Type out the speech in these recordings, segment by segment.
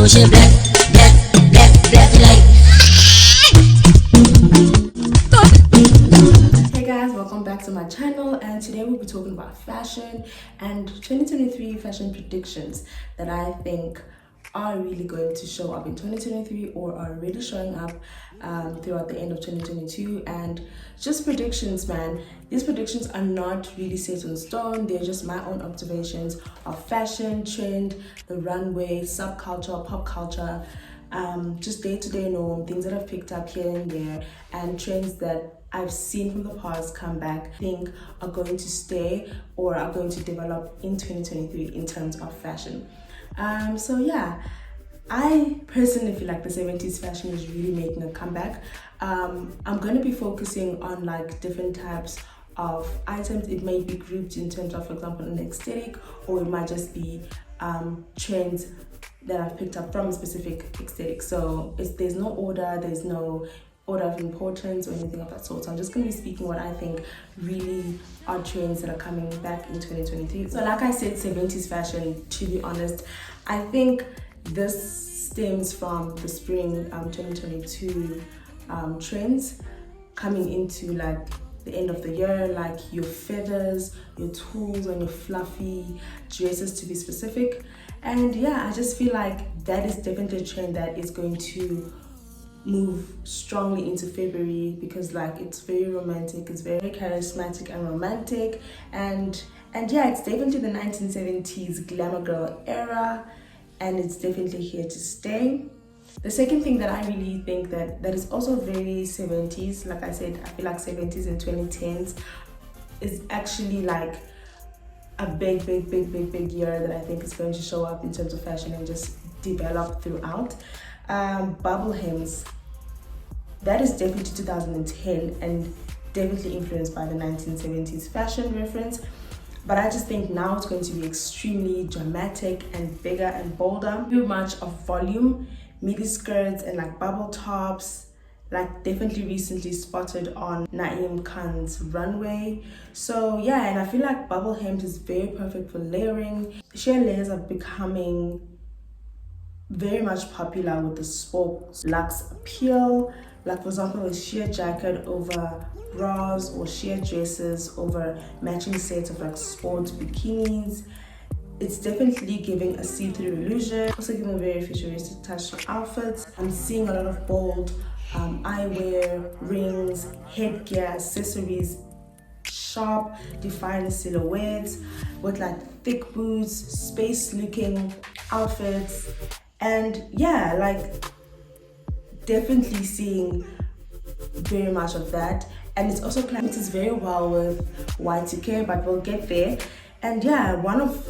shit black, black, black, black like. Hey guys, welcome back to my channel, and today we'll be talking about fashion and 2023 fashion predictions that I think are really going to show up in 2023 or are already showing up throughout the end of 2022. And just predictions, man. These predictions are not really set in stone. They're just my own observations of fashion, trend, the runway, subculture, pop culture, just day-to-day norm, things that I've picked up here and there, and trends that I've seen from the past come back, think are going to stay or are going to develop in 2023 in terms of fashion. So yeah, I personally feel like the 70s fashion is really making a comeback. I'm going to be focusing on like different types of items. It may be grouped in terms of, for example, an aesthetic, or it might just be trends that I've picked up from a specific aesthetic. So there's no order, there's no order of importance or anything of that sort. So I'm just going to be speaking what I think really are trends that are coming back in 2023. So like I said, 70s fashion, to be honest, I think this stems from the spring 2022 trends coming into like the end of the year, like your feathers, your tools, and your fluffy dresses, to be specific. And yeah, I just feel like that is definitely a trend that is going to move strongly into February, because like it's very romantic, it's very charismatic and romantic, and yeah, it's definitely the 1970s glamour girl era, and it's definitely here to stay. The second thing that I really think that is also very 70s, like I said, I feel like 70s and 2010s is actually like a big year that I think is going to show up in terms of fashion and just develop throughout. Bubble hems, that is definitely 2010 and definitely influenced by the 1970s fashion reference. But I just think now it's going to be extremely dramatic and bigger and bolder. Too much of volume, midi skirts and like bubble tops, like definitely recently spotted on Naeem Khan's runway. So yeah, and I feel like bubble hems is very perfect for layering. Sheer layers are becoming very much popular with the sport luxe appeal. Like for example, a sheer jacket over bras, or sheer dresses over matching sets of like sports bikinis. It's definitely giving a see-through illusion, also giving a very futuristic touch to outfits. I'm seeing a lot of bold eyewear, rings, headgear, accessories, sharp, defined silhouettes with like thick boots, space-looking outfits, and yeah, like definitely seeing very much of that. And it's also mixes very well with Y2K, but we'll get there. And yeah, one of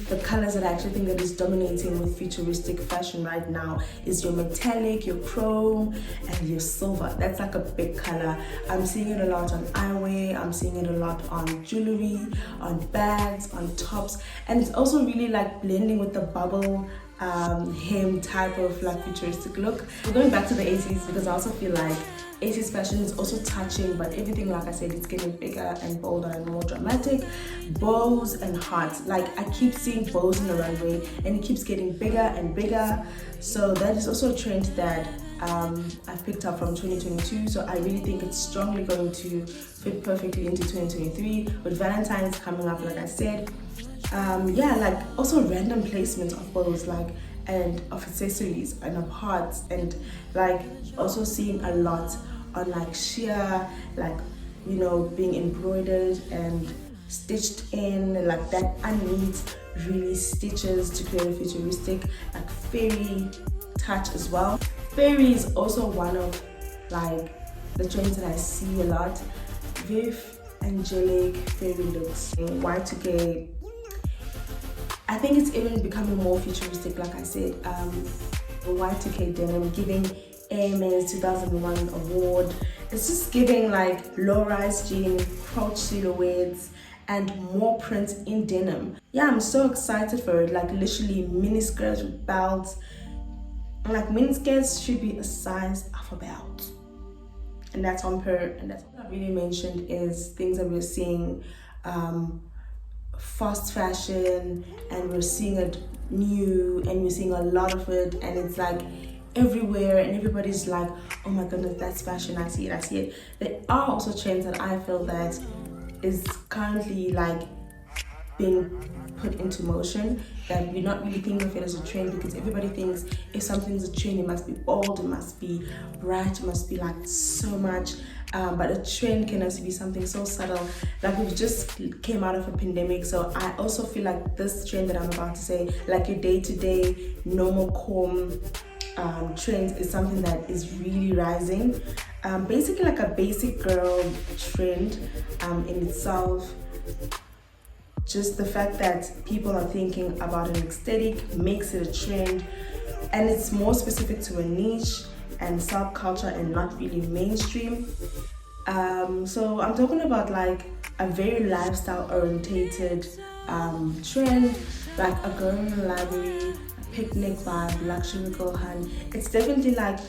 the colors that I actually think that is dominating with futuristic fashion right now is your metallic, your chrome, and your silver. That's like a big color. I'm seeing it a lot on eyewear, I'm seeing it a lot on jewelry, on bags, on tops, and it's also really like blending with the bubble hem type of like futuristic look. We're going back to the 80s because I also feel like 80s fashion is also touching, but everything, like I said, it's getting bigger and bolder and more dramatic. Bows and hearts, like I keep seeing bows in the runway and it keeps getting bigger and bigger. So that is also a trend that I've picked up from 2022. So I really think it's strongly going to fit perfectly into 2023 with Valentine's coming up, like I said. Yeah, like also random placements of bows, like, and of accessories and of hearts, and like also seeing a lot on like sheer, like, you know, being embroidered and stitched in, like that underneath really stitches to create a futuristic like fairy touch as well. Fairy is also one of like the trends that I see a lot. Very angelic fairy looks. Y2K, I think it's even becoming more futuristic, like I said. The Y2K denim giving AMA's 2001 award. It's just giving like low-rise jean, crotch silhouettes, and more prints in denim. Yeah, I'm so excited for it. Like literally mini skirts with belts. And like mini skirts should be a size of a belt. And that's on per. And that's what I really mentioned is things that we're seeing. Fast fashion, and we're seeing it new and you're seeing a lot of it, and it's like everywhere, and everybody's like, oh my goodness, that's fashion, I see it. There are also trends that I feel that is currently like being put into motion, that we're not really thinking of it as a trend, because everybody thinks if something's a trend, it must be bold, it must be bright, it must be like so much. But a trend can also be something so subtle. Like we just came out of a pandemic, so I also feel like this trend that I'm about to say, like your day-to-day normal calm trends, is something that is really rising. Basically like a basic girl trend in itself. Just the fact that people are thinking about an aesthetic makes it a trend, and it's more specific to a niche and subculture and not really mainstream. So I'm talking about like a very lifestyle orientated trend, like a girl in the library, a picnic vibe, luxury girl hunt. It's definitely like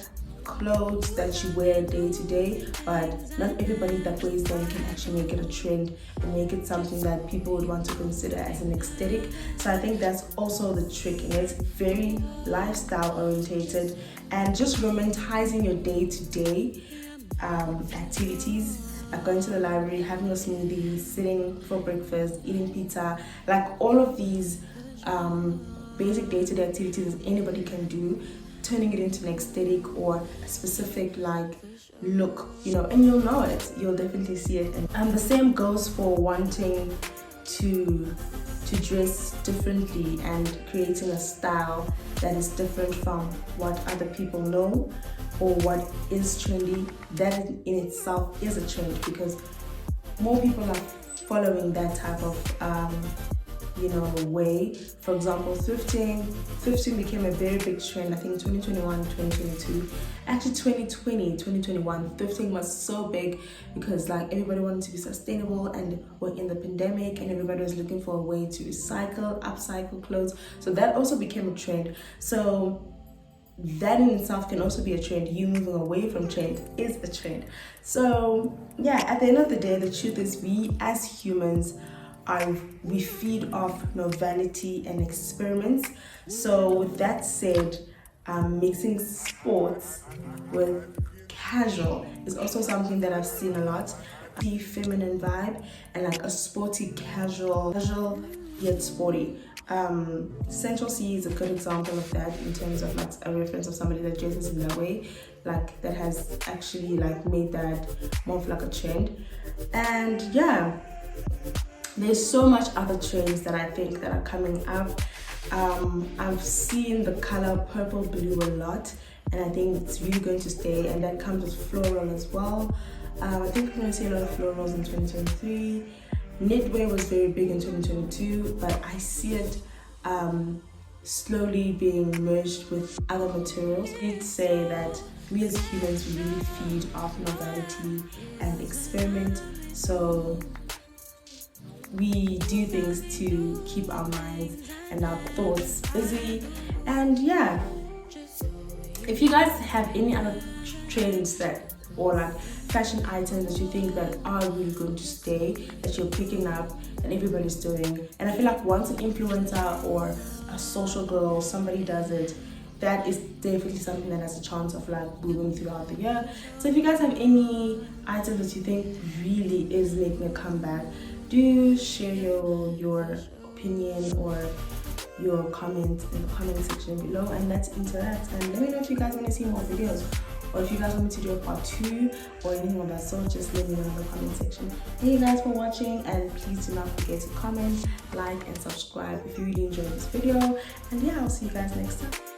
clothes that you wear day to day, but not everybody that wears them can actually make it a trend and make it something that people would want to consider as an aesthetic. So I think that's also the trick in it. Very lifestyle orientated and just romanticizing your day-to-day activities, like going to the library, having a smoothie, sitting for breakfast, eating pizza, like all of these basic day-to-day activities that anybody can do, turning it into an aesthetic or a specific like look, you know, and you'll know it, you'll definitely see it. And the same goes for wanting to dress differently and creating a style that is different from what other people know or what is trendy. That in itself is a trend, because more people are following that type of way. For example, thrifting became a very big trend, I think 2021, 2022. Actually 2020, 2021, thrifting was so big because like everybody wanted to be sustainable, and we're in the pandemic and everybody was looking for a way to upcycle clothes. So that also became a trend. So that in itself can also be a trend. You moving away from trend is a trend. So yeah, at the end of the day, the truth is we as humans we feed off novelty and experiments. So with that said, mixing sports with casual is also something that I've seen a lot. The feminine vibe and like a sporty casual yet sporty. Central C is a good example of that, in terms of like a reference of somebody that dresses in that way, like that has actually like made that more of like a trend. And yeah, there's so much other trends that I think that are coming up. I've seen the color purple blue a lot, and I think it's really going to stay, and that comes with floral as well. I think we're going to see a lot of florals in 2023. Knitwear was very big in 2022, but I see it slowly being merged with other materials. I'd say that we as humans really feed off novelty and experiment, so we do things to keep our minds and our thoughts busy. And yeah, if you guys have any other trends that, or like fashion items that you think that are really going to stay, that you're picking up and everybody's doing, and I feel like once an influencer or a social girl, somebody does it, that is definitely something that has a chance of like booming throughout the year. So if you guys have any items that you think really is making a comeback, do share your opinion or your comment in the comment section below, and let's interact. And let me know if you guys want to see more videos, or if you guys want me to do a part 2 or anything of that sort. Just let me know in the comment section. Thank you guys for watching, and please do not forget to comment, like and subscribe if you really enjoyed this video. And yeah, I'll see you guys next time.